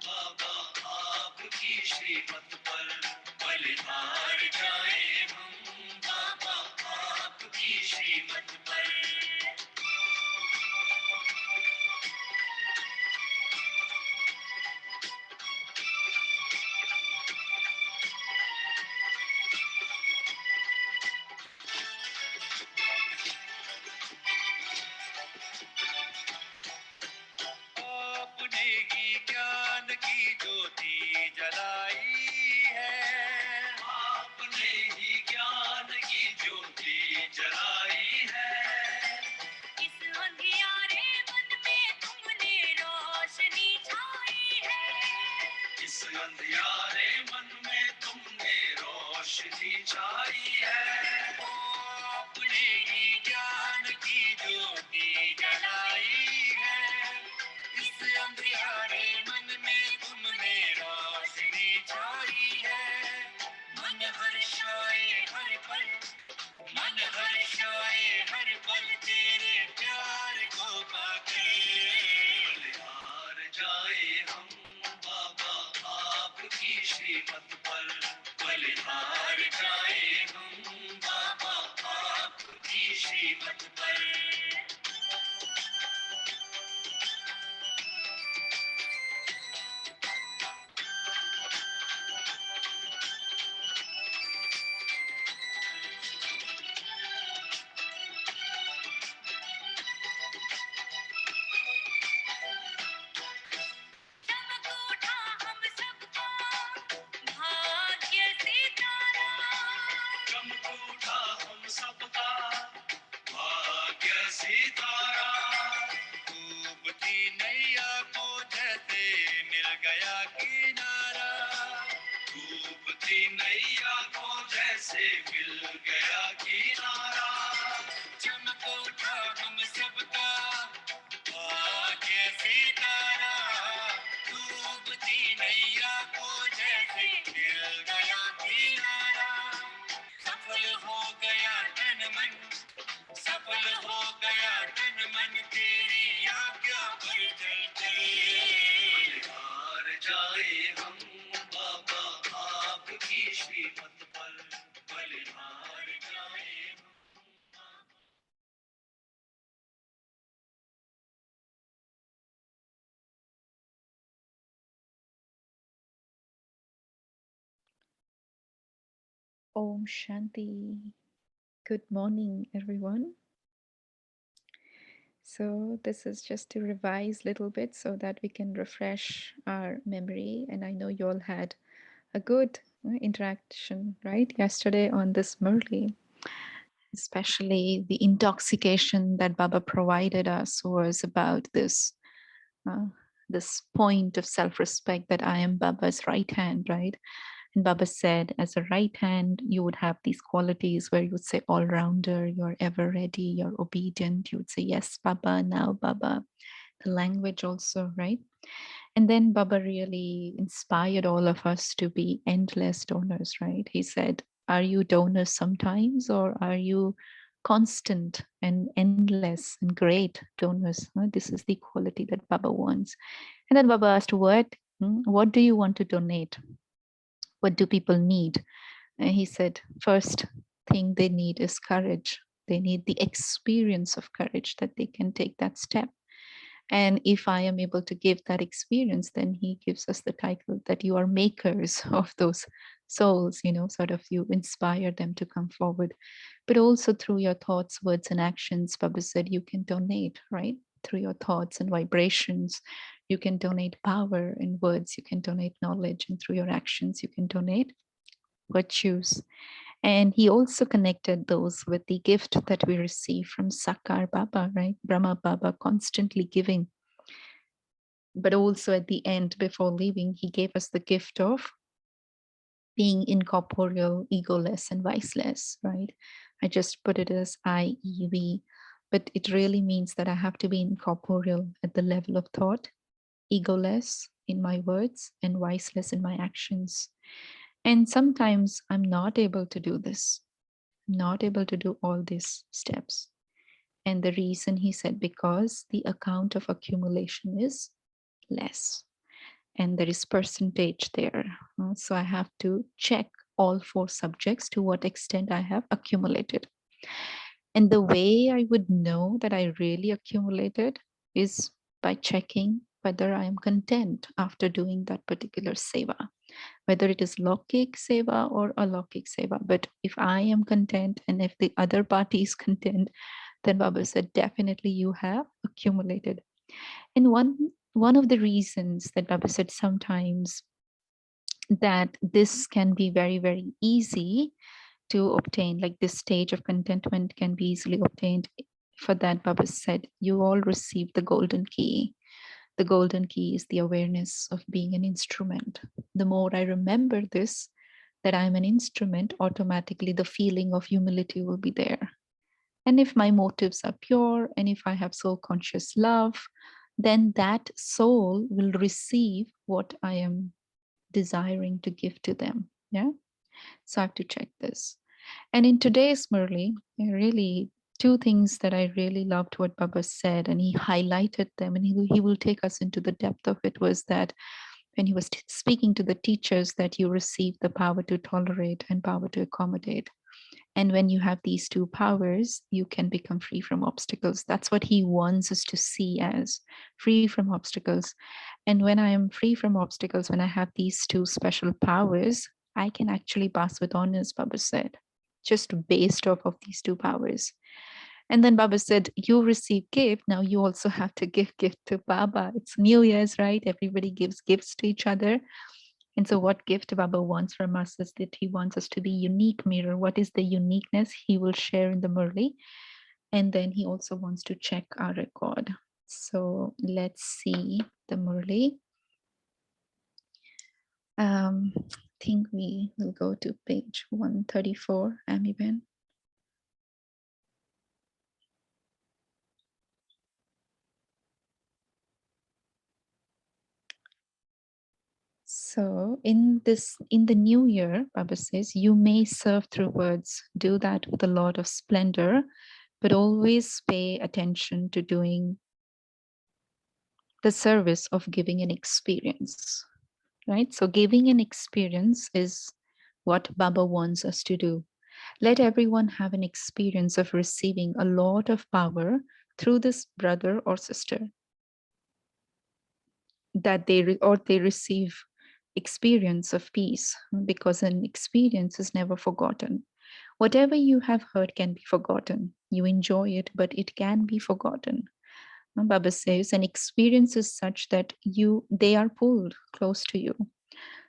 बाबा आपकी श्रीमत पर बलिहार जाए हम, बाबा आपकी श्रीमत पर। आपने ही ज्ञान की ज्योति जलाई है, आपने ही ज्ञान की ज्योति जलाई है। इस अंधियारे मन में तुमने रोशनी छाई है, इस अंधियारे मन में तुमने रोशनी छाई है। आपने ही ज्ञान की ज्योति जलाई है, इस अंधियारे मन में तुमने रोशनी छाई है। मन हर्षाए हर पल, मन हर्षाए हर पल तेरे प्यार को पाके। बलिहार जाए हम, बाबा आपकी श्रीमत पर बलिहार जाए हम, बाबा आपकी श्रीमत पर। चमक उठा हम सबका भाग्य सितारा, चमक उठा हम सबका भाग्य सितारा। डूबती नैया को जैसे मिल गया किनारा, डूबती नैया को जैसे मिल गया किनारा। चमक उठा हम सबका भाग्य सितारा, डूबती नैया को जैसे मिल गया किनारा। सफल हो गया तन मन, सफल हो गया तन मन तेरी आज्ञा पर चलते। बलिहार जाए हम, बाबा आपकी श्रीमत पर बलिहार जाए हम। Om Shanti. Good morning, everyone. So this is just to revise a little bit so that we can refresh our memory. And I know you all had a good interaction, right? Yesterday on this Murli, especially the intoxication that Baba provided us was about uh, this point of self-respect that I am Baba's right hand, right? And Baba said, as a right hand, you would have these qualities where you would say all rounder, you're ever ready, you're obedient. You would say, yes, Baba, now Baba. The language also, right? And then Baba really inspired all of us to be endless donors, right? He said, are you donors sometimes, or are you constant and endless and great donors? This is the quality that Baba wants. And then Baba asked, what do you want to donate? What do people need? And he said, first thing they need is courage. They need the experience of courage that they can take that step. And if I am able to give that experience, then he gives us the title that you are makers of those souls, sort of you inspire them to come forward. But also through your thoughts, words, and actions, Baba said you can donate, right? Through your thoughts and vibrations, you can donate power in words, you can donate knowledge, and through your actions, you can donate virtues. And he also connected those with the gift that we receive from Sakar Baba, right? Brahma Baba constantly giving. But also at the end, before leaving, he gave us the gift of being incorporeal, egoless, and viceless, right? I just put it as IEV, but it really means that I have to be incorporeal at the level of thought, egoless in my words, and viceless in my actions. And sometimes I'm not able to do this, not able to do all these steps. And the reason, he said, because the account of accumulation is less. and there is percentage there. So I have to check all 4 subjects to what extent I have accumulated. And the way I would know that I really accumulated is by checking whether I am content after doing that particular seva, whether it is Lokik seva or Alokik seva. But if I am content and if the other party is content, then Baba said, definitely you have accumulated. And one of the reasons that Baba said sometimes that this can be very, very easy to obtain, like this stage of contentment can be easily obtained. For that, Baba said, you all received the golden key. The golden key is the awareness of being an instrument. The more I remember this, that I'm an instrument, automatically the feeling of humility will be there. And if my motives are pure, and if I have soul conscious love, then that soul will receive what I am desiring to give to them. Yeah. So I have to check this. And in today's Murli, really 2 things that I really loved what Baba said, and he highlighted them, and he will take us into the depth of it, was that when he was speaking to the teachers, that you receive the power to tolerate and power to accommodate. And when you have these 2 powers, you can become free from obstacles. That's what he wants us to see as free from obstacles. And when I am free from obstacles, when I have these 2 special powers, I can actually pass with honors, Baba said, just based off of these 2 powers. And then Baba said, you receive gift. Now you also have to give gift to Baba. It's New Year's, right? Everybody gives gifts to each other. And so what gift Baba wants from us is that he wants us to be unique mirror. What is the uniqueness he will share in the Murli? And then he also wants to check our record. So let's see the Murli. I think we will go to page 134, Amiben. So in the new year, Baba says, you may serve through words, do that with a lot of splendor, but always pay attention to doing the service of giving an experience, right? So giving an experience is what Baba wants us to do. Let everyone have an experience of receiving a lot of power through this brother or sister, that they receive experience of peace, because an experience is never forgotten. Whatever you have heard can be forgotten. You enjoy it, but it can be forgotten. Baba says an experience is such that they are pulled close to you.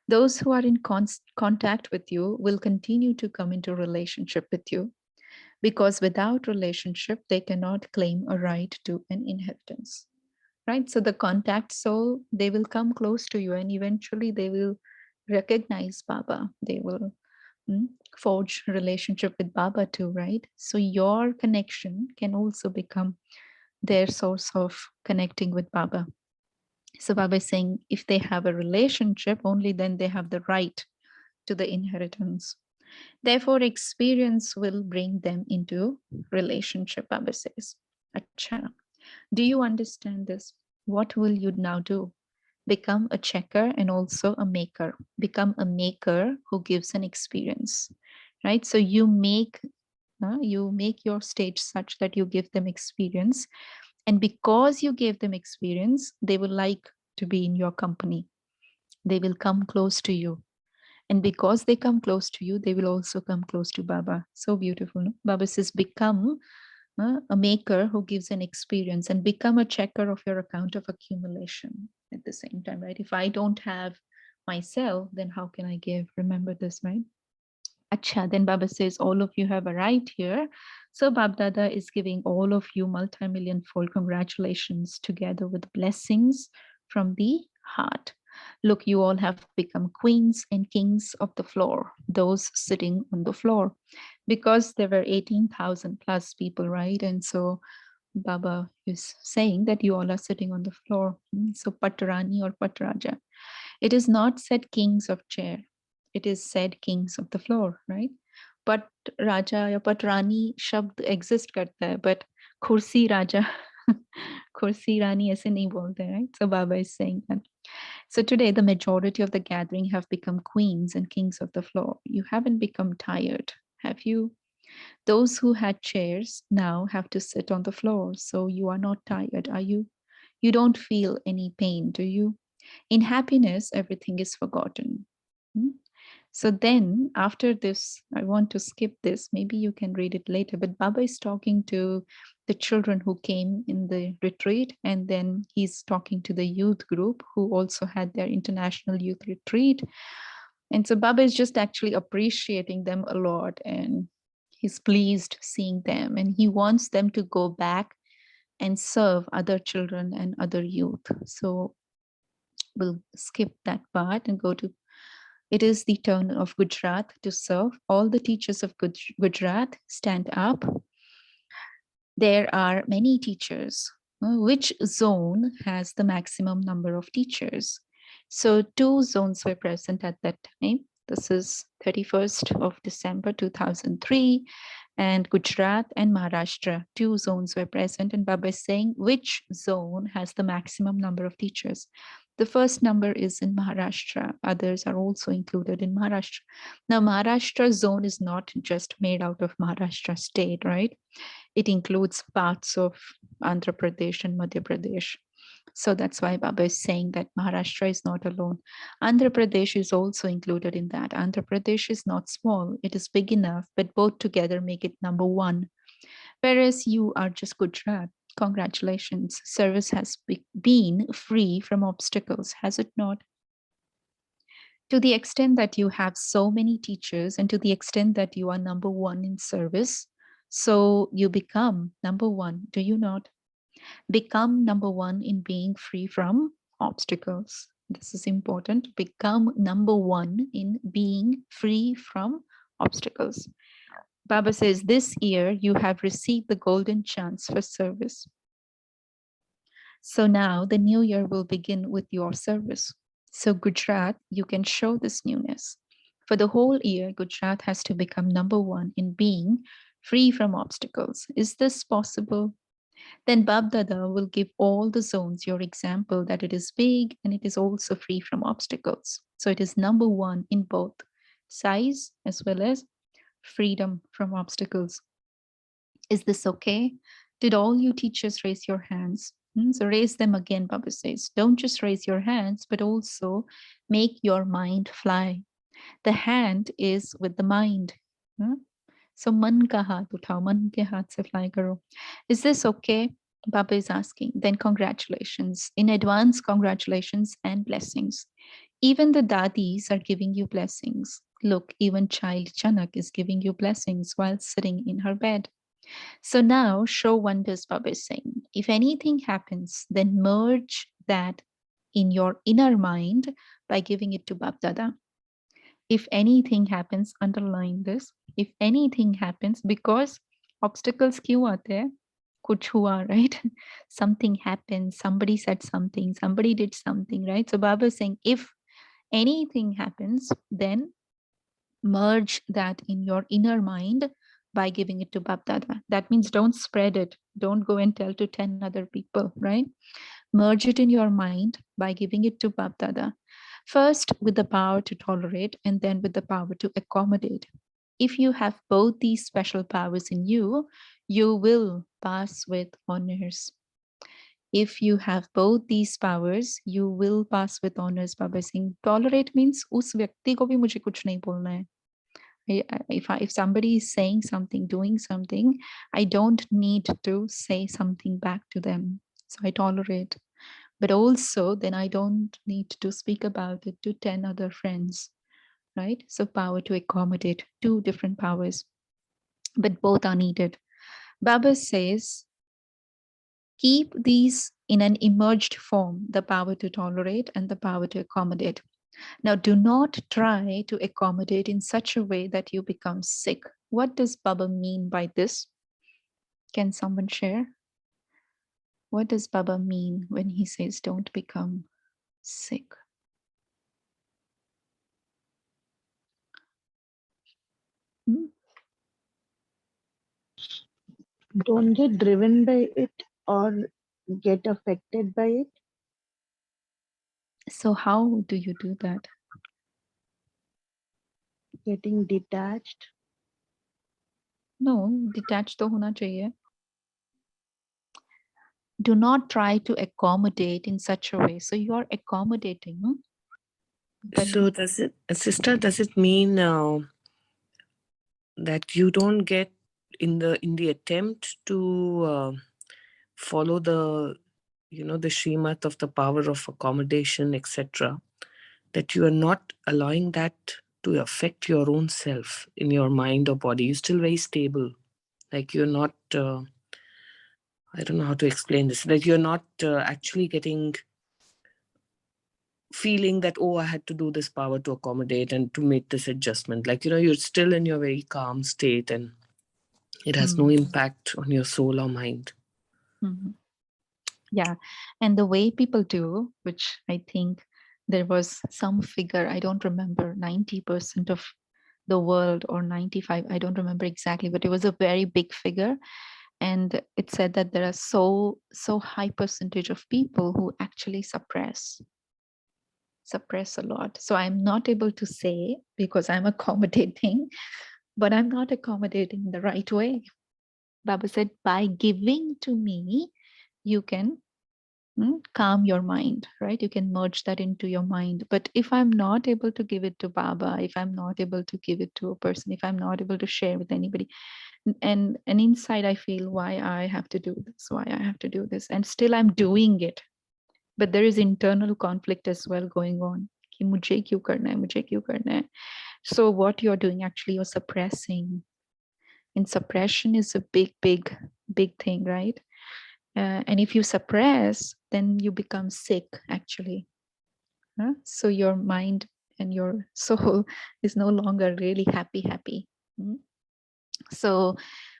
Those who are in contact with you will continue to come into relationship with you, because without relationship, they cannot claim a right to an inheritance. Right? So the contact soul, they will come close to you, and eventually they will recognize Baba. They will forge relationship with Baba too, right? So your connection can also become their source of connecting with Baba. So Baba is saying if they have a relationship, only then they have the right to the inheritance. Therefore, experience will bring them into relationship, Baba says. Acha. Do you understand this? What will you now do? Become a checker and also a maker. Become a maker who gives an experience, right? So you make your stage such that you give them experience. And because you gave them experience, they will like to be in your company. They will come close to you. And because they come close to you, they will also come close to Baba. So beautiful. No? Baba says, become a maker who gives an experience, and become a checker of your account of accumulation at the same time, right? If I don't have myself, then how can I give? Remember this, right? Acha, then Baba says, all of you have arrived here. So Babdada is giving all of you multi-million fold congratulations together with blessings from the heart. Look, you all have become queens and kings of the floor, those sitting on the floor, because there were 18,000 plus people, right? And so Baba is saying that you all are sitting on the floor. So Patrani or Patraja. It is not said kings of chair. It is said kings of the floor, right? But Raja या Patrani शब्द exist करता है, but Kursi Raja, Kursi Rani ऐसे नहीं बोलते, right? So Baba is saying that. So today, the majority of the gathering have become queens and kings of the floor. You haven't become tired, have you? Those who had chairs now have to sit on the floor. So you are not tired, are you? You don't feel any pain, do you? In happiness, everything is forgotten. Hmm? So then, after this, I want to skip this. Maybe you can read it later. But Baba is talking to the children who came in the retreat, and then he's talking to the youth group who also had their international youth retreat. And so Baba is just actually appreciating them a lot, and he's pleased seeing them, and he wants them to go back and serve other children and other youth. So we'll skip that part and go to it is the turn of Gujarat to serve. All the teachers of Gujarat stand up. There are many teachers. Which zone has the maximum number of teachers? So two zones were present at that time. This is 31st of December 2003, and Gujarat and Maharashtra, two zones were present. And Baba is saying which zone has the maximum number of teachers. The first number is in Maharashtra. Others are also included in Maharashtra. Now, Maharashtra zone is not just made out of Maharashtra state, right? It includes parts of Andhra Pradesh and Madhya Pradesh. So that's why Baba is saying that Maharashtra is not alone. Andhra Pradesh is also included in that. Andhra Pradesh is not small, it is big enough, but both together make it number one. Whereas you are just Gujarat. Congratulations. Service has been free from obstacles, has it not? To the extent that you have so many teachers, and to the extent that you are number one in service, so you become number one, do you not? Become number one in being free from obstacles. This is important. Become number one in being free from obstacles. Baba says, this year you have received the golden chance for service. So now the new year will begin with your service. So Gujarat, you can show this newness. For the whole year, Gujarat has to become number one in being free from obstacles. Is this possible? Then Bab Dada will give all the zones your example that it is big and it is also free from obstacles. So it is number one in both size as well as freedom from obstacles. Is this okay? Did all you teachers raise your hands? So raise them again, Baba says. Don't just raise your hands, but also make your mind fly. The hand is with the mind. So man ka haath uthao, man ke haath se fly karo. Is this okay? Baba is asking. Then congratulations. In advance, congratulations and blessings. Even the dadis are giving you blessings. Look, even child Chanak is giving you blessings while sitting in her bed. So now show wonders, Baba is saying. If anything happens, then merge that in your inner mind by giving it to Bab Dada. If anything happens, underline this. If anything happens, because obstacles क्यों आते हैं? कुछ हुआ, right? Something happened, somebody said something, somebody did something, right? So Baba is saying, if anything happens, then merge that in your inner mind by giving it to Bab Dada. That means don't spread it. Don't go and tell to 10 other people, right? Merge it in your mind by giving it to Bab Dada. First, with the power to tolerate, and then with the power to accommodate. If you have both these special powers in you, you will pass with honors. If you have both these powers, you will pass with honors. Baba Singh, tolerate means उस व्यक्ति को भी मुझे कुछ नहीं बोलना है. If somebody is saying something, doing something, I don't need to say something back to them. So I tolerate. But also, then I don't need to speak about it to 10 other friends, right? So power to accommodate, two different powers, but both are needed. Baba says, keep these in an emerged form, the power to tolerate and the power to accommodate. Now, do not try to accommodate in such a way that you become sick. What does Baba mean by this? Can someone share? What does Baba mean when he says don't become sick? Hmm? Don't get driven by it or get affected by it. So how do you do that? Getting detached. No, detached to hona chahiye. Do not try to accommodate in such a way. So you are accommodating, but So does it, sister, does it mean that you don't get in the attempt to follow the the shrimat of the power of accommodation, etc., that you are not allowing that to affect your own self in your mind or body? You're still very stable, like you're not I don't know how to explain this, like you're not actually getting feeling that, oh, I had to do this power to accommodate and to make this adjustment. Like, you're still in your very calm state and it has no mm, impact on your soul or mind. mhm. Yeah. And the way people do, which I think there was some figure, I don't remember, 90% of the world or 95, I don't remember exactly, but it was a very big figure. And it said that there are so high percentage of people who actually suppress a lot. So I'm not able to say because I'm accommodating, but I'm not accommodating the right way. Baba said, by giving to me, you can calm your mind, right? You can merge that into your mind. But if I'm not able to give it to Baba, if I'm not able to give it to a person, if I'm not able to share with anybody, and inside I feel why I have to do this, why I have to do this, and still I'm doing it. But there is internal conflict as well going on. कि मुझे क्यों करना है, मुझे क्यों करना है? So what you're doing actually, you're suppressing. And suppression is a big thing, right? And if you suppress, then you become sick actually. So your mind and your soul is no longer really happy. Mm. So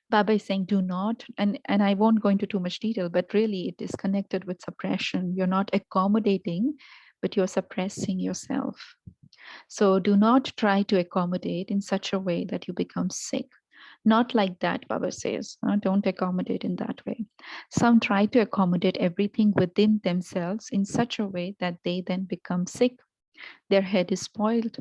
Baba is saying, do not, and I won't go into too much detail, but really it is connected with suppression. You're not accommodating, but you're suppressing yourself. So do not try to accommodate in such a way that you become sick. Not like that, Baba says. Don't accommodate in that way. Some try to accommodate everything within themselves in such a way that they then become sick. Their head is spoiled.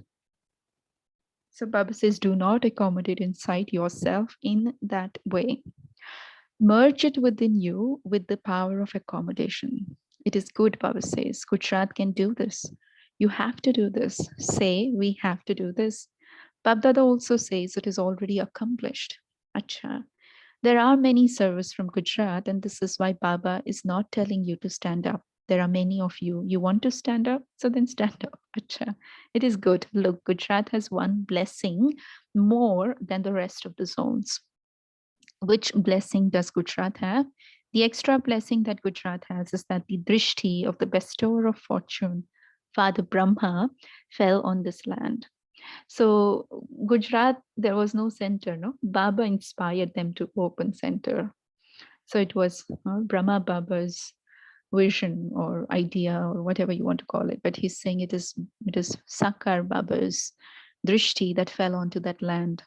So Baba says, do not accommodate inside yourself in that way. Merge it within you with the power of accommodation. It is good, Baba says. Gujarat can do this. You have to do this. Say, we have to do this. Babdada also says it is already accomplished. Acha. There are many servers from Gujarat, and this is why Baba is not telling you to stand up. There are many of you. You want to stand up? So then stand up. Acha. It is good. Look, Gujarat has one blessing more than the rest of the zones. Which blessing does Gujarat have? The extra blessing that Gujarat has is that the drishti of the bestower of fortune, Father Brahma, fell on this land. So Gujarat, there was no center, no? Baba inspired them to open center. So it was Brahma Baba's vision or idea or whatever you want to call it. But he's saying it is Sakar Baba's drishti that fell onto that land.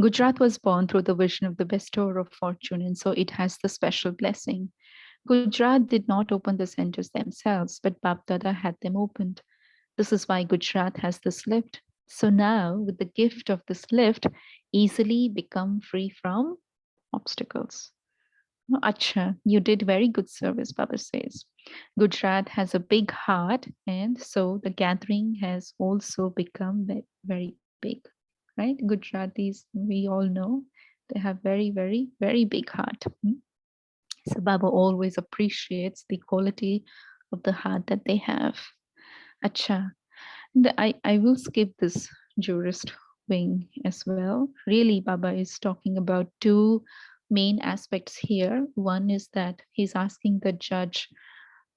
Gujarat was born through the vision of the bestower of fortune, and so it has the special blessing. Gujarat did not open the centers themselves, but Bapdada had them opened. This is why Gujarat has this lift. So now, with the gift of this lift, easily become free from obstacles. Oh, Acha, you did very good service, Baba says. Gujarat has a big heart, and so the gathering has also become very big, right? Gujaratis, we all know, they have very big heart. So Baba always appreciates the quality of the heart that they have. Acha, I will skip this jurist wing as well. Really, Baba is talking about two main aspects here. One is that he's asking the judge,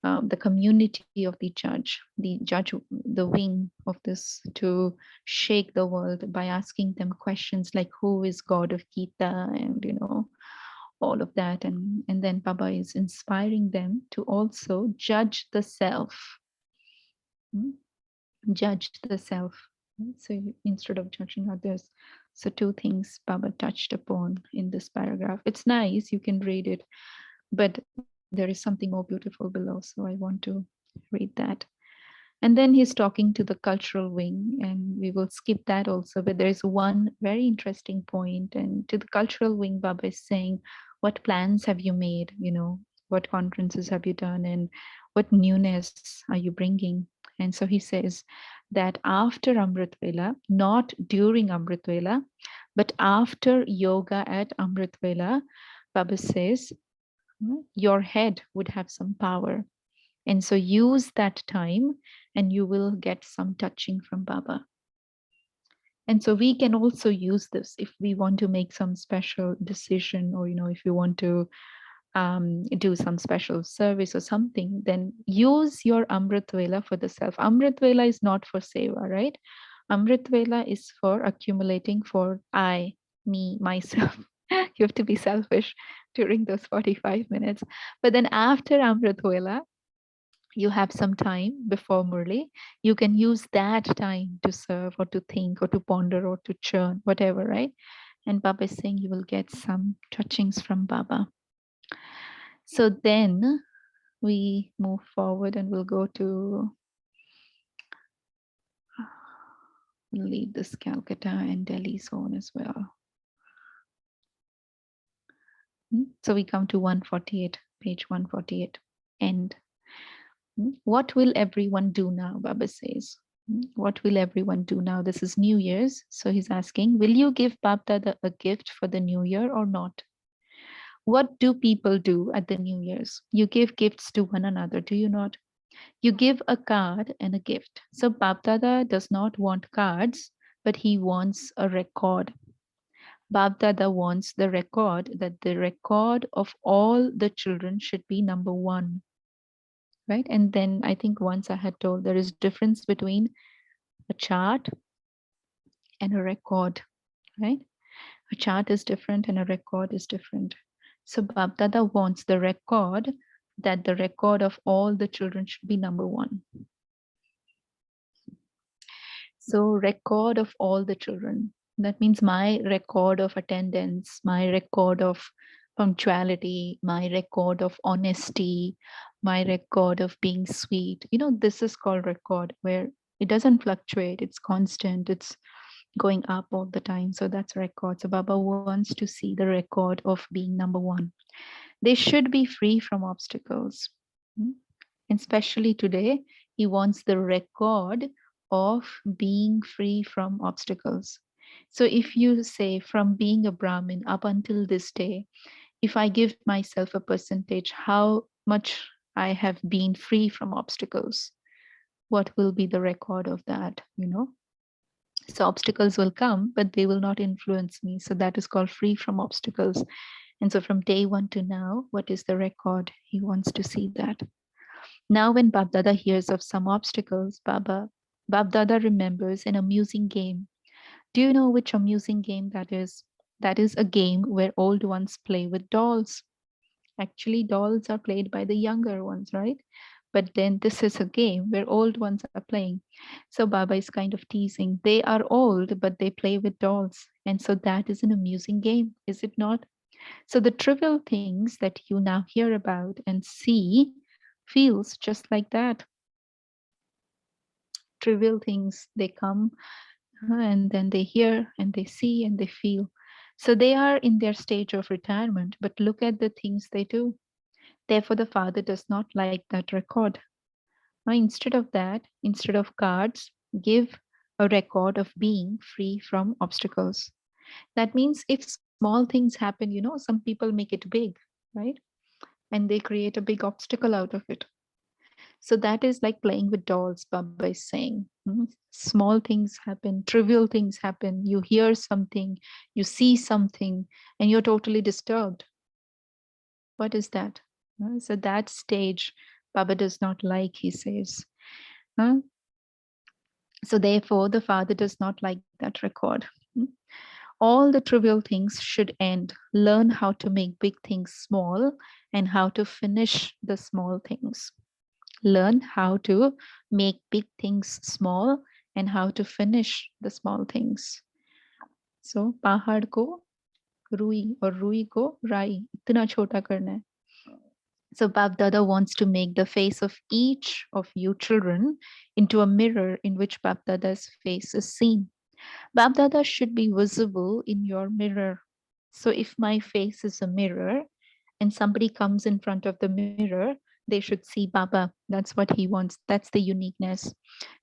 the community of the wing of this, to shake the world by asking them questions like, who is God of Gita, and all of that, and then Baba is inspiring them to also judge the self. Hmm? Judge the self. So instead of judging others. So two things Baba touched upon in this paragraph. It's nice, you can read it, but there is something more beautiful below. So I want to read that. And then he's talking to the cultural wing, and we will skip that also. But there's one very interesting point, and to the cultural wing, Baba is saying, "What plans have you made? What conferences have you done, and what newness are you bringing?" And so he says that after Amrit Vela, not during Amrit Vela, but after yoga at Amrit Vela, Baba says, your head would have some power. And so use that time and you will get some touching from Baba. And so we can also use this if we want to make some special decision, or, if you want to do some special service or something, then use your Amrit Vela for the self. Amrit Vela is not for Seva, right? Amrit Vela is for accumulating for I, me, myself. You have to be selfish during those 45 minutes. But then after Amrit Vela, you have some time before Murli, you can use that time to serve or to think or to ponder or to churn, whatever, right? And Baba is saying you will get some touchings from Baba. So then we move forward and we'll go to leave this Calcutta and Delhi zone as well. So we come to 148, page 148, end. What will everyone do now? Baba says. What will everyone do now? This is New Year's. So he's asking, will you give Bapdada a gift for the New Year or not? What do people do at the New Year's? You give gifts to one another, do you not? You give a card and a gift. So Bapdada does not want cards, but he wants a record. Bapdada wants the record, that the record of all the children should be number one. Right? And then I think once I had told there is difference between a chart and a record, right? A chart is different and a record is different. So Bapdada wants the record, that the record of all the children should be number one. So record of all the children. That means my record of attendance, my record of punctuality, my record of honesty, my record of being sweet. This is called record, where it doesn't fluctuate, it's constant, it's going up all the time. So that's record. So Baba wants to see the record of being number one. They should be free from obstacles. And especially today, he wants the record of being free from obstacles. So if you say from being a Brahmin up until this day, if I give myself a percentage, how much I have been free from obstacles, what will be the record of that? So obstacles will come, but they will not influence me. So that is called free from obstacles. And so from day one to now, what is the record? He wants to see that. Now when Babdada hears of some obstacles, Babdada remembers an amusing game. Do you know which amusing game that is? That is a game where old ones play with dolls. Actually, dolls are played by the younger ones, right? But then this is a game where old ones are playing. So Baba is kind of teasing. They are old, but they play with dolls. And so that is an amusing game, is it not? So the trivial things that you now hear about and see feels just like that. Trivial things, they come and then they hear and they see and they feel. So they are in their stage of retirement, but look at the things they do. Therefore, the father does not like that record. Now, instead of that, instead of cards, give a record of being free from obstacles. That means if small things happen, some people make it big, right? And they create a big obstacle out of it. So that is like playing with dolls, Baba is saying. Small things happen, trivial things happen. You hear something, you see something, and you're totally disturbed. What is that? So that stage, Baba does not like, he says. So therefore, the father does not like that record. All the trivial things should end. Learn how to make big things small and how to finish the small things. Learn how to make big things small and how to finish the small things. So पहाड़ को रुई और रुई को राई इतना छोटा करना है. So Bab Dada wants to make the face of each of you children into a mirror in which Bab Dada's face is seen. Bab Dada should be visible in your mirror. So if my face is a mirror and somebody comes in front of the mirror, they should see Baba. That's what he wants. That's the uniqueness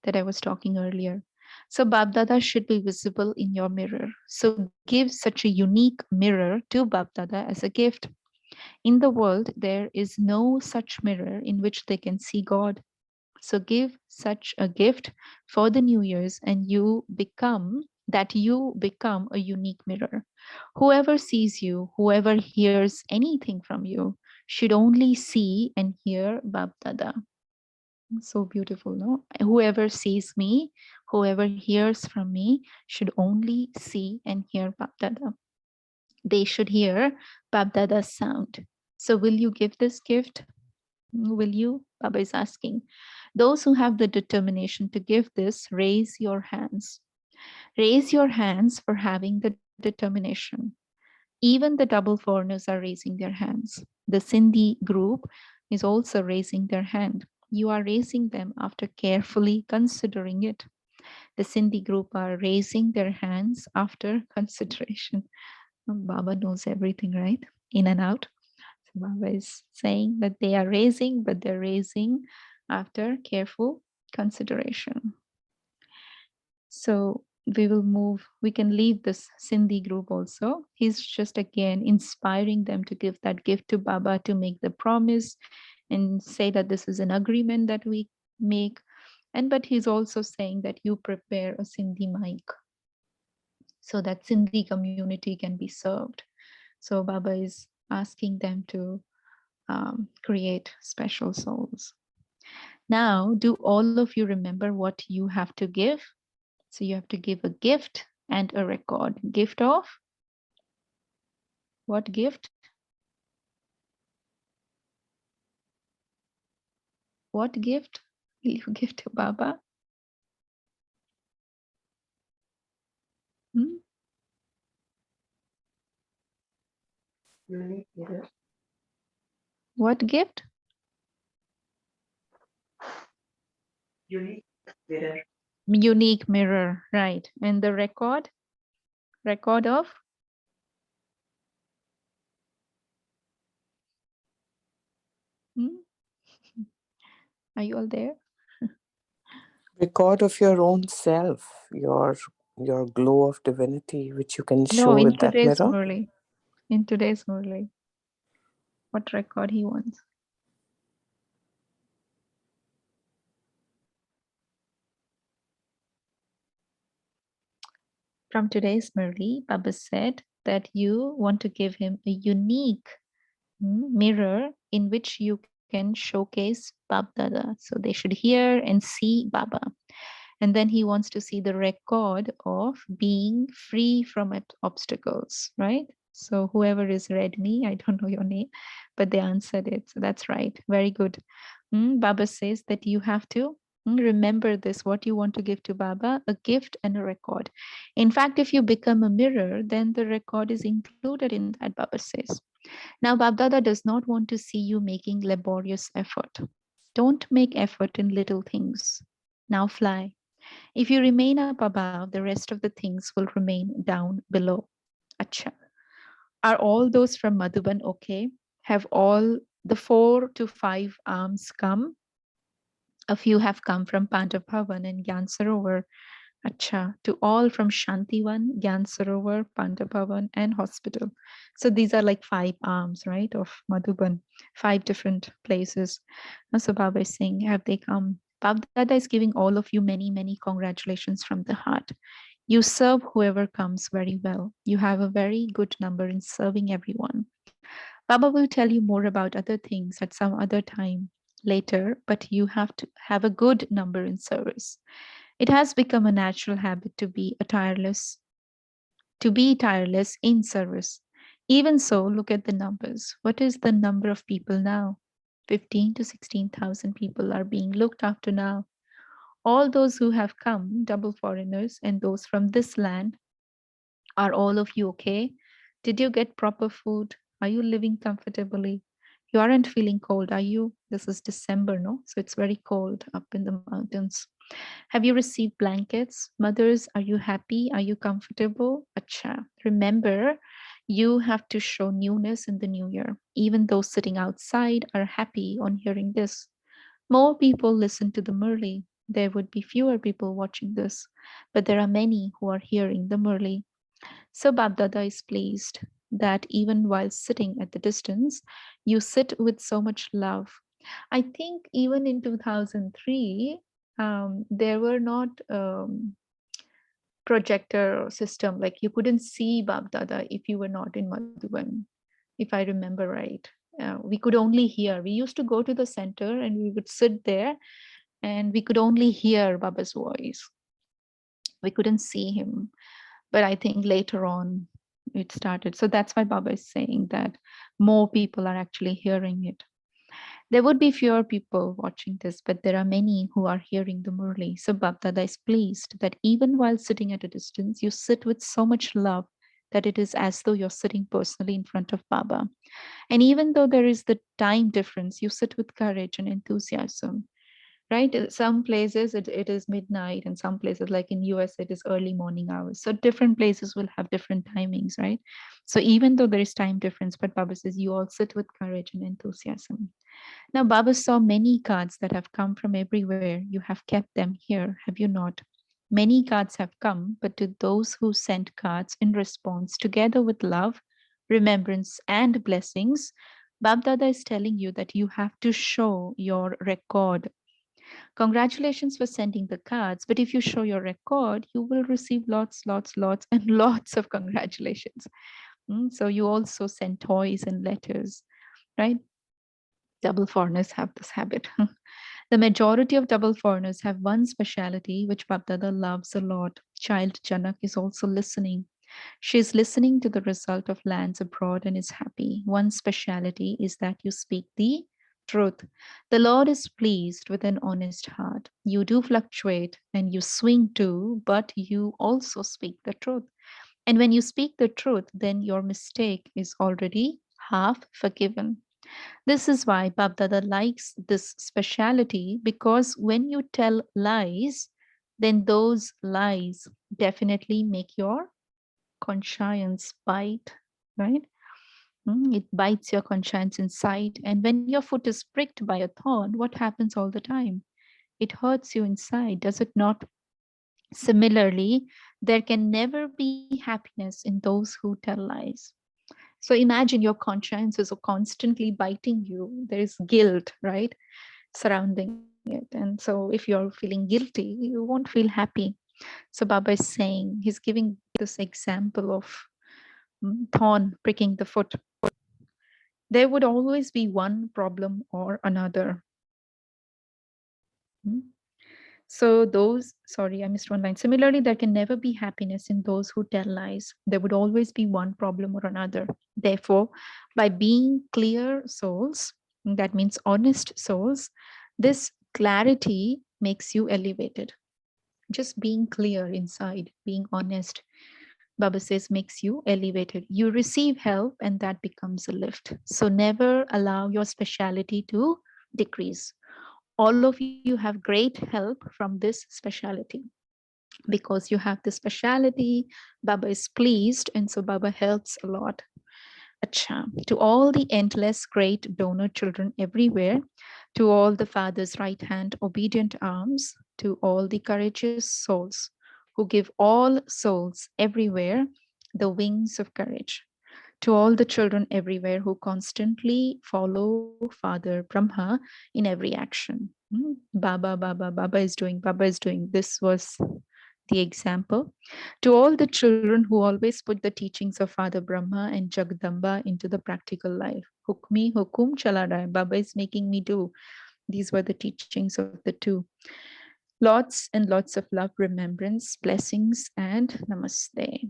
that I was talking earlier. So Bab Dada should be visible in your mirror. So give such a unique mirror to Bab Dada as a gift. In the world, there is no such mirror in which they can see God. So give such a gift for the New Year's, and you become a unique mirror. Whoever sees you, whoever hears anything from you, should only see and hear Bab Dada. So beautiful, no? Whoever sees me, whoever hears from me, should only see and hear Bab Dada. They should hear Bab Dada's sound. So will you give this gift? Will you? Baba is asking. Those who have the determination to give this, raise your hands. Raise your hands for having the determination. Even the double foreigners are raising their hands. The Sindhi group is also raising their hand. You are raising them after carefully considering it. The Sindhi group are raising their hands after consideration. Baba knows everything, right? In and out. So Baba is saying that they are raising, but they're raising after careful consideration. So we can leave this Sindhi group also. He's just again inspiring them to give that gift to Baba, to make the promise and say that this is an agreement that we make. And but he's also saying that you prepare a Sindhi mic so that Sindhi community can be served. So Baba is asking them to create special souls. Now, do all of you remember what you have to give? So you have to give a gift and a record. Gift of what gift? What gift will you give to Baba? Hmm? Unique mirror. What gift? Unique mirror. Unique mirror, right. And the record? Record of? Hmm? Are you all there? Record of your own self, your glow of divinity, which you can No, show in with that today's mirror. Murli. In today's Murli. What record he wants? From today's Murli, Baba said that you want to give him a unique mirror in which you can showcase Bab Dada. So they should hear and see Baba. And then he wants to see the record of being free from obstacles, right? So whoever is read me, I don't know your name, but they answered it. So that's right. Very good. Baba says that you have to remember this, what you want to give to Baba, a gift and a record. In fact, if you become a mirror, then the record is included in that, Baba says. Now, Babdada does not want to see you making laborious effort. Don't make effort in little things. Now fly. If you remain up above, the rest of the things will remain down below. Acha. Are all those from Madhuban okay? Have all the 4 to 5 arms come? A few have come from Pandav Bhavan and Gyan Sarovar. Acha, to all from Shantivan, Gyan Sarovar, Pandabhavan, and hospital. So these are like 5 arms, right, of Madhuban, 5 different places. So Baba is saying, have they come? Baba Dada is giving all of you many, many congratulations from the heart. You serve whoever comes very well. You have a very good number in serving everyone. Baba will tell you more about other things at some other time later, but you have to have a good number in service. It has become a natural habit to be tireless in service. Even so, look at the numbers. What is the number of people now? 15 to 16,000 people are being looked after now. All those who have come, double foreigners, and those from this land, are all of you okay? Did you get proper food? Are you living comfortably? You aren't feeling cold, are you? This is December, no? So it's very cold up in the mountains. Have you received blankets? Mothers, are you happy? Are you comfortable? Acha. Remember, you have to show newness in the new year. Even those sitting outside are happy on hearing this. More people listen to the Murli. There would be fewer people watching this, but there are many who are hearing the Murli. So Babdada is pleased that even while sitting at the distance, you sit with so much love. I think even in 2003, there were not projector system, like you couldn't see Babdada if you were not in Madhuban, if I remember right. We could only hear. We used to go to the center and we would sit there and we could only hear Baba's voice. We couldn't see him. But I think later on it started. So that's why Baba is saying that more people are actually hearing it. There would be fewer people watching this, but there are many who are hearing the Murli. So Babdada is pleased that even while sitting at a distance, you sit with so much love that it is as though you're sitting personally in front of Baba. And even though there is the time difference, you sit with courage and enthusiasm, right? Some places it is midnight, and some places like in US it is early morning hours. So different places will have different timings, right? So even though there is time difference, but Baba says you all sit with courage and enthusiasm. Now Baba saw many cards that have come from everywhere. You have kept them here, have you not? Many cards have come, but to those who sent cards in response, together with love, remembrance, and blessings, Babdada is telling you that you have to show your record. Congratulations for sending the cards, but if you show your record, you will receive lots, and lots of congratulations. So you also send toys and letters, right? Double foreigners have this habit. The majority of double foreigners have one speciality which Babdada loves a lot. Child Janak is also listening. She is listening to the result of lands abroad and is happy. One speciality is that you speak the truth. The Lord is pleased with an honest heart. You do fluctuate and you swing too, but you also speak the truth. And when you speak the truth, then your mistake is already half forgiven. This is why Babdada likes this speciality, because when you tell lies, then those lies definitely make your conscience bite, right? It bites your conscience inside. And when your foot is pricked by a thorn, what happens all the time? It hurts you inside, does it not? Similarly, there can never be happiness in those who tell lies. So imagine your conscience is constantly biting you. There is guilt, right, surrounding it. And so if you're feeling guilty, you won't feel happy. So Baba is saying, he's giving this example of thorn pricking the foot. There would always be one problem or another. Mm. So those, sorry, I missed one line. Similarly, there can never be happiness in those who tell lies. There would always be one problem or another. Therefore, by being clear souls, that means honest souls, this clarity makes you elevated. Just being clear inside, being honest, Baba says, makes you elevated. You receive help and that becomes a lift. So never allow your speciality to decrease. All of you have great help from this speciality. Because you have the speciality, Baba is pleased, and so Baba helps a lot. Acha. To all the endless great donor children everywhere, to all the Father's right hand obedient arms, to all the courageous souls who give all souls everywhere the wings of courage, to all the children everywhere who constantly follow Father Brahma in every action. Baba is doing, Baba is doing. This was the example. To all the children who always put the teachings of Father Brahma and Jagdamba into the practical life. Hukmi hukum chala raha hai. Baba is making me do. These were the teachings of the two. Lots and lots of love, remembrance, blessings, and namaste.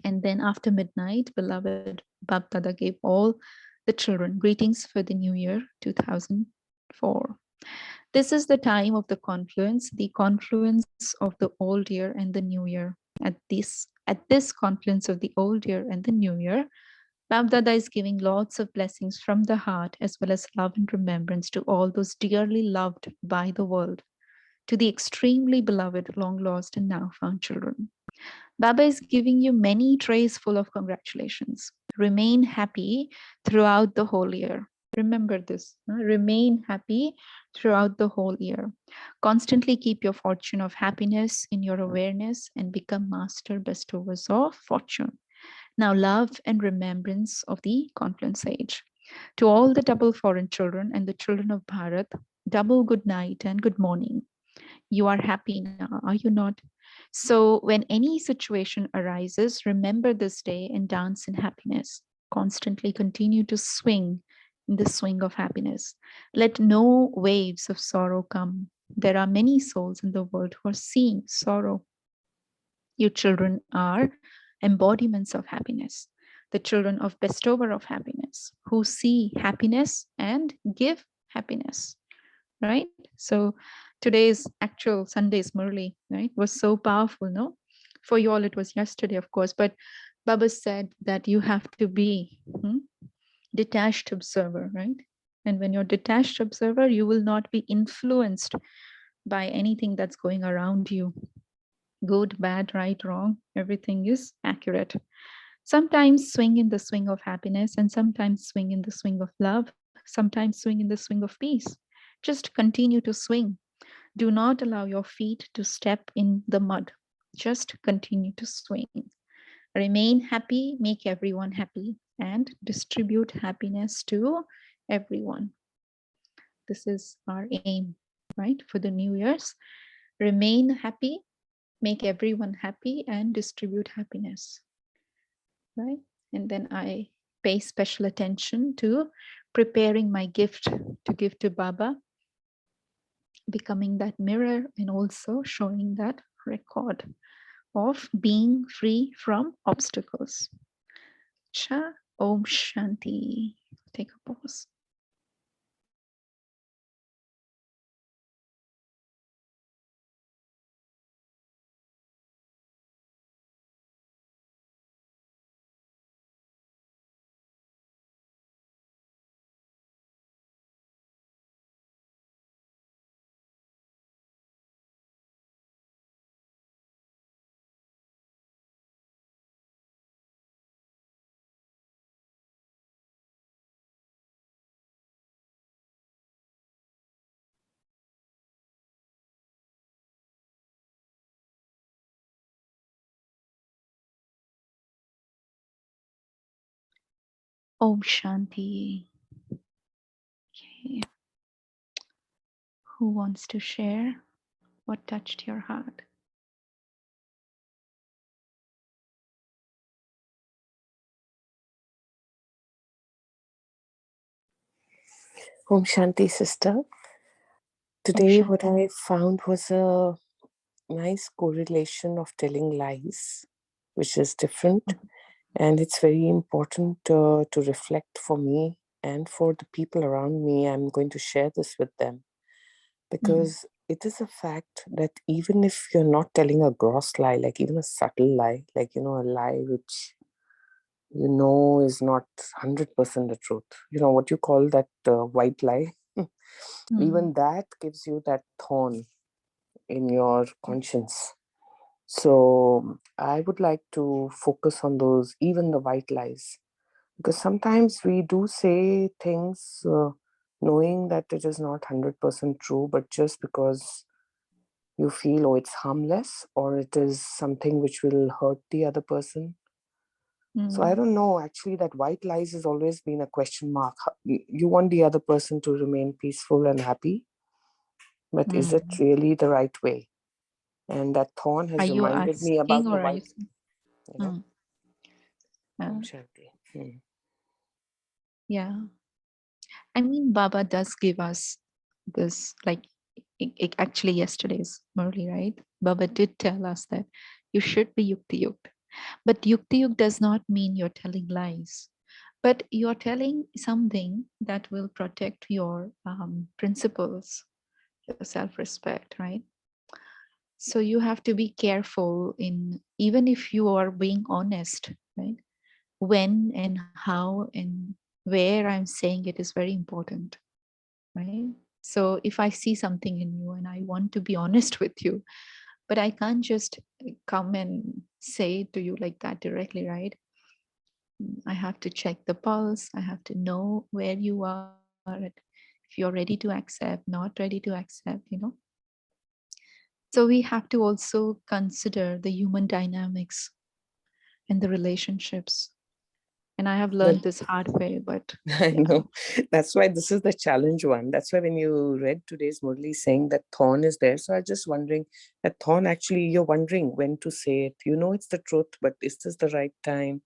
And then after midnight, beloved Bapdada gave all the children greetings for the new year 2004. This is the time of the confluence of the old year and the new year. At this confluence of the old year and the new year, Bab Dada is giving lots of blessings from the heart as well as love and remembrance to all those dearly loved by the world, to the extremely beloved, long lost, and now found children. Baba is giving you many trays full of congratulations. Remain happy throughout the whole year. Remember this. Remain happy throughout the whole year. Constantly keep your fortune of happiness in your awareness and become master bestowers of fortune. Now, love and remembrance of the confluence age. To all the double foreign children and the children of Bharat, double good night and good morning. You are happy now, are you not? So, when any situation arises, remember this day and dance in happiness. Constantly continue to swing in the swing of happiness. Let no waves of sorrow come. There are many souls in the world who are seeing sorrow. Your children are embodiments of happiness, the children of bestower of happiness, who see happiness and give happiness, right? So today's actual Sunday's Murli, right, was so powerful, no? For you all, it was yesterday, of course, but Baba said that you have to be detached observer, right? And when you're detached observer, you will not be influenced by anything that's going around you. Good, bad, right, wrong, everything is accurate. Sometimes swing in the swing of happiness, and sometimes swing in the swing of love, sometimes swing in the swing of peace. Just continue to swing. Do not allow your feet to step in the mud. Just continue to swing. Remain happy, make everyone happy, and distribute happiness to everyone. This is our aim, right, for the New Year's. Remain happy, make everyone happy, and distribute happiness, right? And then I pay special attention to preparing my gift to give to Baba, becoming that mirror, and also showing that record of being free from obstacles. Cha Om Shanti. Take a pause. Om Shanti. Okay. Who wants to share what touched your heart? Om Shanti, sister. Om Today, what Shanti. I found was a nice correlation of telling lies, which is different. And it's very important to reflect for me and for the people around me. I'm going to share this with them because it is a fact that even if you're not telling a gross lie, like even a subtle lie, like, a lie which is not 100% the truth, what you call that white lie, even that gives you that thorn in your conscience. So I would like to focus on those, even the white lies, because sometimes we do say things knowing that it is not 100% true, but just because you feel, oh, it's harmless or it is something which will hurt the other person. So I don't know, actually, that white lies has always been a question mark. You want the other person to remain peaceful and happy, but is it really the right way? And that thorn Are has you reminded me asking about the or are you white, saying? you know, Uh, Om Shanti. yeah. I mean, Baba does give us this, like, actually yesterday's Murli, right? Baba did tell us that you should be Yukti Yukt. But Yukti Yukt does not mean you're telling lies. But you're telling something that will protect your principles, your self-respect, right? So you have to be careful in, even if you are being honest, right? when and how and where I'm saying it is very important, right? So if I see something in you and I want to be honest with you, but I can't just come and say it to you like that directly, right? I have to check the pulse. I have to know where you are at, if you're ready to accept, not ready to accept. So we have to also consider the human dynamics and the relationships. And I have Well, learned this hard way, but I yeah. know. That's why this is the challenge one. That's why when you read today's Murli saying that thorn is there, so I was just wondering that thorn actually, you're wondering when to say it. You know it's the truth, but is this the right time?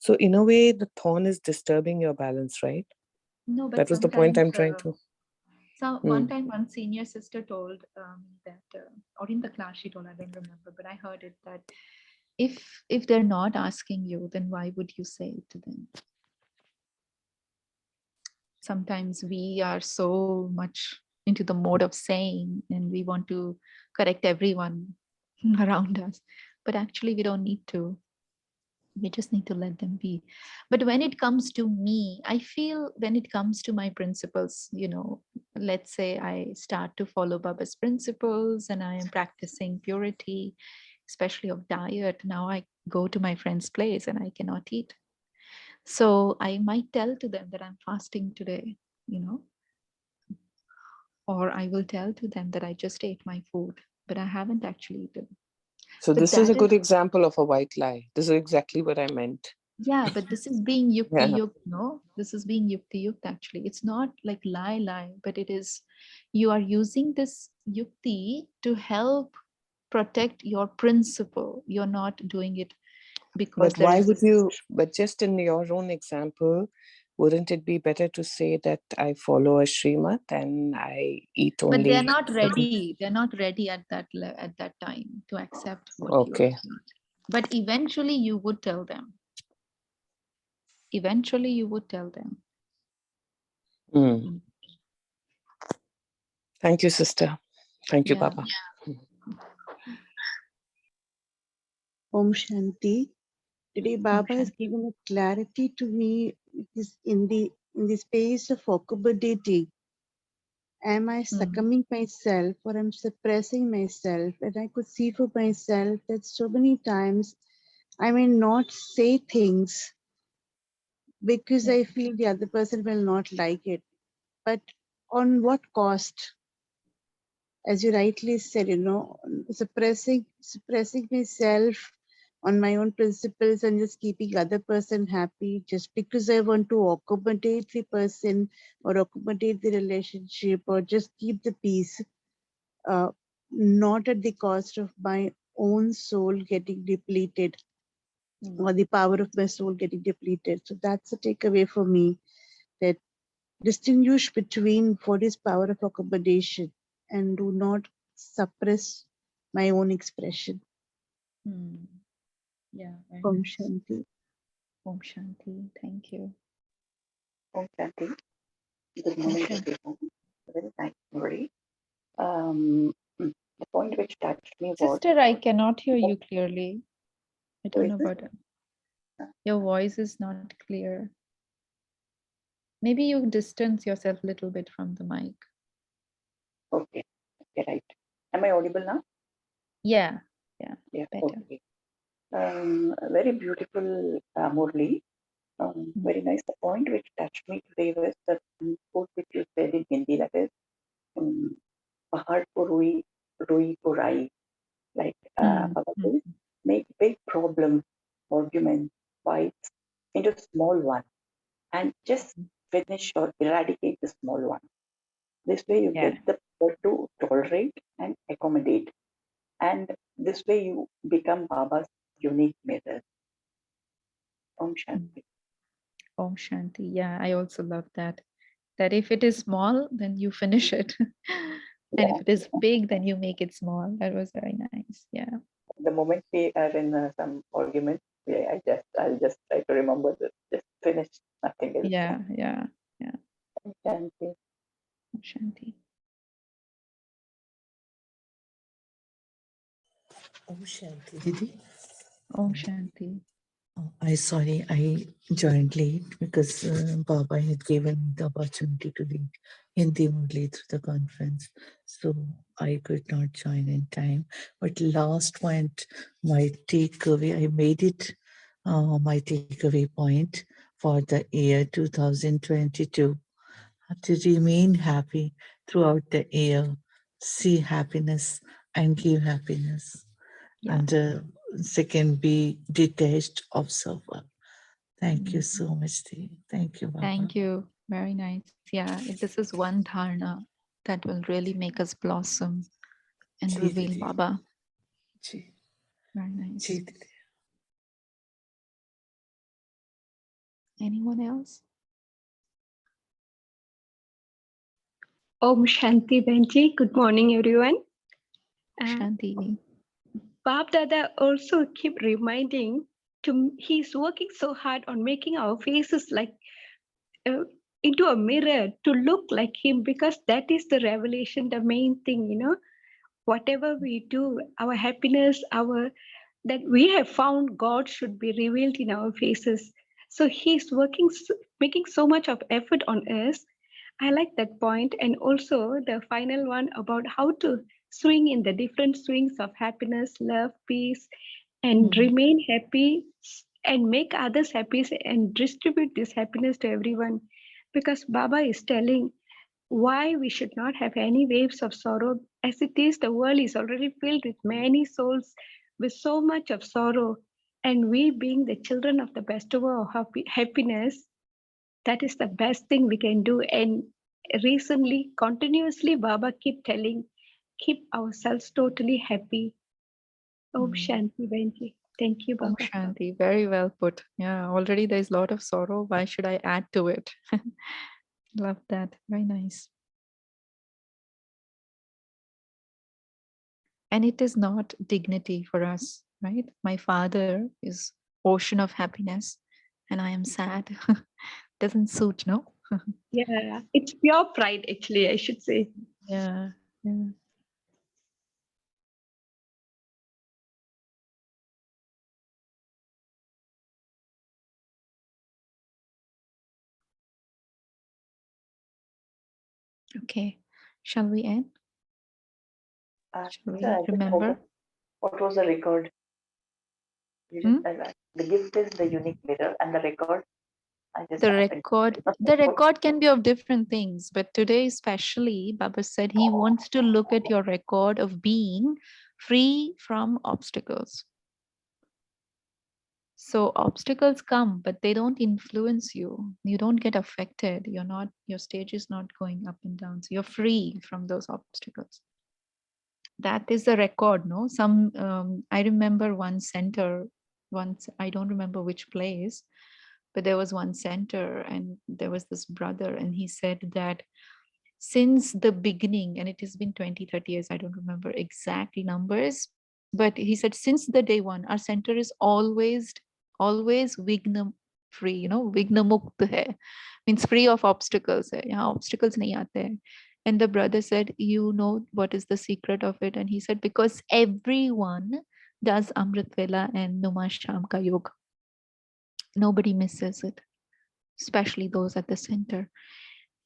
So in a way, the thorn is disturbing your balance, right? No, but That was the point sometimes, I'm trying to. so one Hmm. time, one senior sister told me that, or in the class she told, I don't remember, but I heard it that if they're not asking you, then why would you say it to them? Sometimes we are so much into the mode of saying, and we want to correct everyone around us, but actually we don't need to. We just need to let them be. But when it comes to me, I feel when it comes to my principles, let's say I start to follow Baba's principles and I am practicing purity, especially of diet. Now I go to my friend's place and I cannot eat, so I might tell to them that I'm fasting today, you know or I will tell to them that I just ate my food, but I haven't actually eaten. So But this is that a is, good example of a white lie. This is exactly what I meant. yeah, but this is being yukti Yeah. yukt, no? This is being yukti yukt actually. It's not like lie, but it is, you are using this yukti to help protect your principle. You're not doing it because But there why is would this. you, but just in your own example, wouldn't it be better to say that I follow a Srimat and I eat But they're only not certain? ready. They're not ready at at that time to accept what you are Okay. saying. But eventually you would tell them. Eventually you would tell them. Mm. Mm. Thank you, sister. Thank you, Yeah. Baba. Om Shanti. Today Om Baba has Shanti. given a clarity to me in the space of accommodating. Am I Mm. succumbing myself or am suppressing myself? And I could see for myself that so many times I may not say things because Yeah. I feel the other person will not like it. But on what cost? As you rightly said, suppressing myself on my own principles and just keeping other person happy just because I want to accommodate the person or accommodate the relationship or just keep the peace, uh, not at the cost of my own soul getting depleted Mm. or the power of my soul getting depleted. So that's a takeaway for me, that distinguish between what is power of accommodation and do not suppress my own expression. Mm. Yeah. Very Om nice. Shanti. Om Shanti. Thank you. Om Shanti. Good Om morning, Shanti. everyone. Very nice, Murli. The point which touched me was, Sister, I cannot hear you clearly. I who don't is know this? about it. Your voice is not clear. Maybe you distance yourself a little bit from the mic. Okay, okay, right. Am I audible now? Yeah. Yeah. Yeah, Better. okay. Very beautiful, Murli. Mm. Very nice. The point which touched me today was the quote which you said in Hindi, that is, um, Pahad ko rui ko rai. Like Mm. Baba Mm. says, make big problems, arguments, fights into small ones and just finish or eradicate the small one. This way you Yeah. get the power to tolerate and accommodate. And this way you become Baba's unique mirror. Om Mm. Shanti. Om Shanti. Yeah, I also love that. That if it is small, then you finish it. And if Yeah. it is big, then you make it small. That was very nice. Yeah. The moment we are in some argument, I'll just try to remember this. Just finish, nothing else. Yeah. Yeah. Yeah. Om Shanti. Om Shanti. Oh, Shanti. Didi. Om Shanti. Sorry, I joined late because Baba had given me the opportunity to lead Hindi Murli through the conference. So I could not join in time. But last point, my takeaway, I made it my takeaway point for the year 2022 to remain happy throughout the year, see happiness and give happiness. Yeah. And second, be detached observer. Thank you Mm. so much, Dee. Thank you, Baba. Thank you. Very nice. Yeah, this is one dharana that will really make us blossom and Ji, reveal Didi. Baba. Ji, Very nice. ji, Didi. Anyone else? Om Shanti Benji. Good morning, everyone. Uh, Shanti. Bab Dada also keep reminding he's working so hard on making our faces like uh, into a mirror to look like him, because that is the revelation, the main thing, whatever we do, our happiness, that we have found God should be revealed in our faces. So he's making so much of effort on us. I like that point. And also the final one about how to swing in the different swings of happiness, love, peace, and Mm. remain happy and make others happy and distribute this happiness to everyone. Because Baba is telling why we should not have any waves of sorrow. As it is, the world is already filled with many souls with so much of sorrow. And we, being the children of the bestower of happiness, that is the best thing we can do. And recently, continuously, Baba keep telling, keep ourselves totally happy. Om Mm. Shanti Benji. Thank you, Om Baba. Shanti. Very well put. Yeah, already there's a lot of sorrow. Why should I add to it? Love that. Very nice. And it is not dignity for us, right? My father is ocean of happiness and I am sad. Doesn't suit, no? Yeah, it's pure pride, actually, I should say. Yeah. Yeah. Okay. Shall we end? Shall Sir, we I just remember? forgot what was the record. You just Hmm? the gift is the unique mirror, and the record. I just happened. The record can be of different things, but today especially, Baba said he wants to look at your record of being free from obstacles. So obstacles come, but they don't influence you. You don't get affected. Your stage is not going up and down. So you're free from those obstacles. That is the record, no? I remember one center, once, I don't remember which place, but there was one center and there was this brother and he said that since the beginning, and it has been 20, 30 years, I don't remember exactly numbers, but he said since the day one, our center is always vigna free, vigna mukt hai, means free of obstacles hai. Yahan obstacles nahi aate hain. And the brother said, you know what is the secret of it? And he said, because everyone does Amrit Vela and Numa Sham Ka Yoga. Nobody misses it, especially those at the center.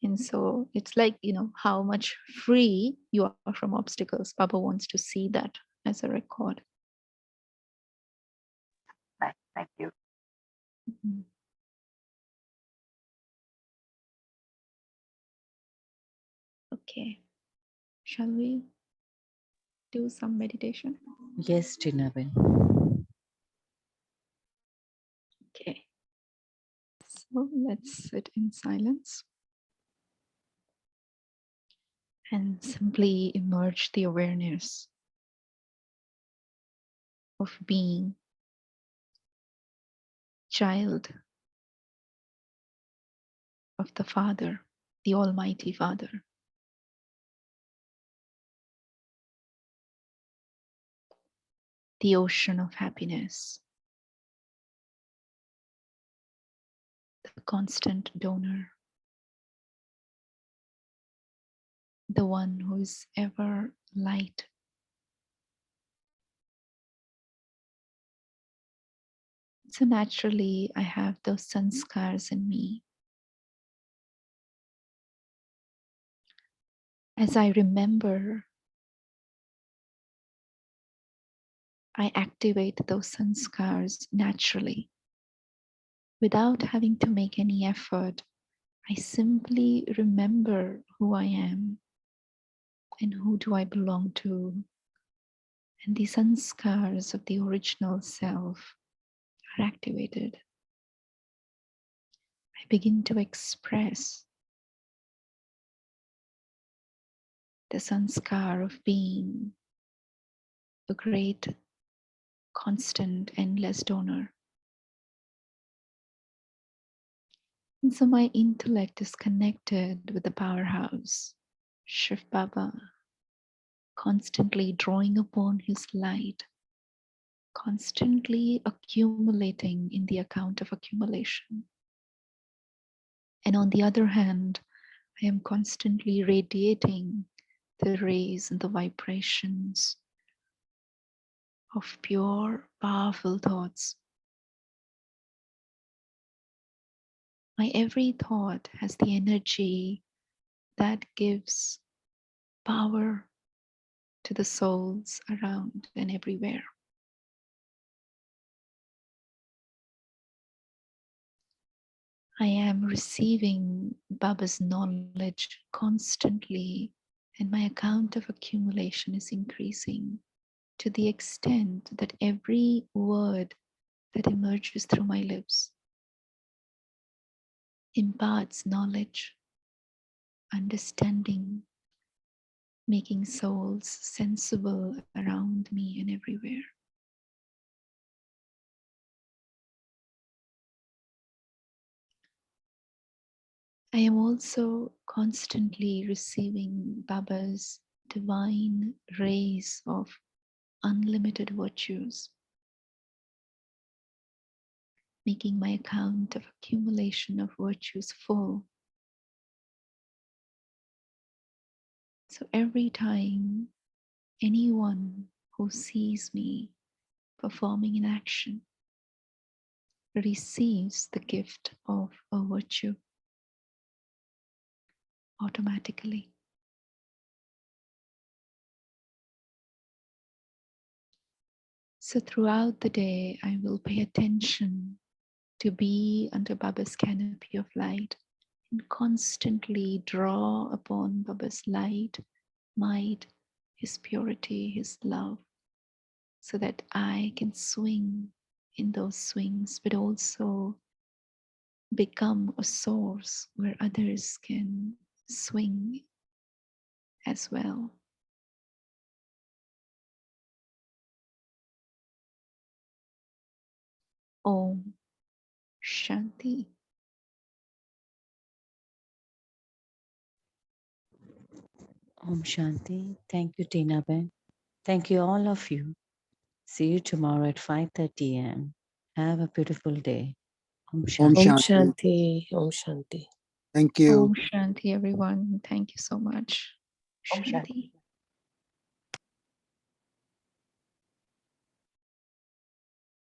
And so it's like, how much free you are from obstacles. Baba wants to see that as a record. Nice, thank you. Mhm. Okay. Shall we do some meditation? Yes, Tinaben. Okay. So let's sit in silence and simply emerge the awareness of being child of the Father, the Almighty Father, the ocean of happiness, the constant donor, the one who is ever light, So naturally, I have those sanskars in me. As I remember, I activate those sanskars naturally without having to make any effort. I simply remember who I am and who do I belong to. And the sanskars of the original self are activated. I begin to express the sanskar of being a great, constant, endless donor. And so my intellect is connected with the powerhouse, Shiv Baba, constantly drawing upon his light, constantly accumulating in the account of accumulation. And on the other hand, I am constantly radiating the rays and the vibrations of pure, powerful thoughts. My every thought has the energy that gives power to the souls around and everywhere. I am receiving Baba's knowledge constantly, and my account of accumulation is increasing to the extent that every word that emerges through my lips imparts knowledge, understanding, making souls sensible around me and everywhere. I am also constantly receiving Baba's divine rays of unlimited virtues, making my account of accumulation of virtues full. So every time anyone who sees me performing an action receives the gift of a virtue automatically. So throughout the day, I will pay attention to be under Baba's canopy of light and constantly draw upon Baba's light, might, his purity, his love, so that I can swing in those swings, but also become a source where others can swing as well. Om Shanti. Om Shanti. Thank you, Tina Ben. Thank you, all of you. See you tomorrow at 5:30 a.m. Have a beautiful day. Om Om Shanti. Om Shanti. Shanti. Om Shanti. Thank you. Om Shanti, everyone. Thank you so much. Om Shanti. Shanti.